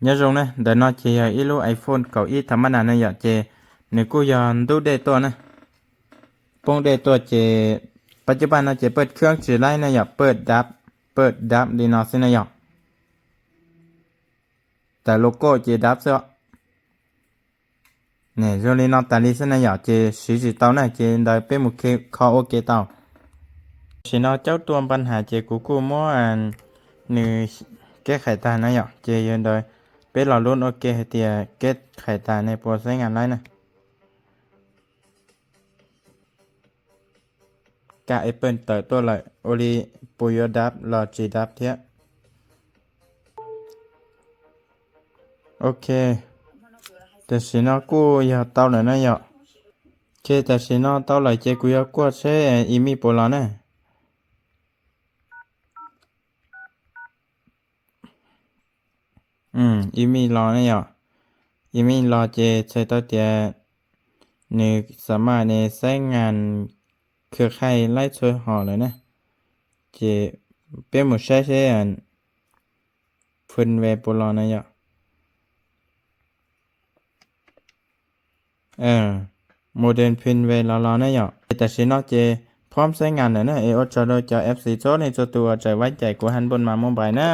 nhớ rồi nè để nó chỉ ít lúc iPhone cậu ít thằng mana này giờ chỉ nếu cô giờ đủ đểตัวnè pong đểตัวchỉปัจจุบันเราจะเปิดเครื่องchỉไล่นะอย่าเปิดดับดีนอสินะอย่าแต่โลโก้จะดับซะเนี่ยช่วงนี้น้องตาลีสินะอย่าจะสีเตาเนี่ยจะได้เป็นมุขคอโอเคเตาสิน้องเจ้าตัวปัญหาจะกูมั่วอันนี่แก้ไขตานะอย่าจะยืนโดยเป็นหลอดรุ่นโอเคเตียแก้ไขตาในโปรใช้งานได้นะกะ Apple เติร์ตัวเลยโอลีปุยดับหลอดจีดับเทียโอเคแต่สิน้องกูอยากเตาเลยนะอย่าเจแต่สิน้องเตาเลยเจกูอยากกวดใช้อีมีโปรแล้วนะอีมีรอนะอย่าอีมีรอเจใช้ตัวเตียในสามารถในใช้งานเครือข่ายไล่ช่วยห่อเลยนะเจเป็นหมดใช้อันฟื้นเวโปรนะอย่าโมเดลพื้นเวลาเนี่ยอย่าแต่สินอเจพร้อมใช้งานเลยนะเออจะโดยจะ FC โซในตัวใจไว้ใจกูหันบนมาโมบายนะ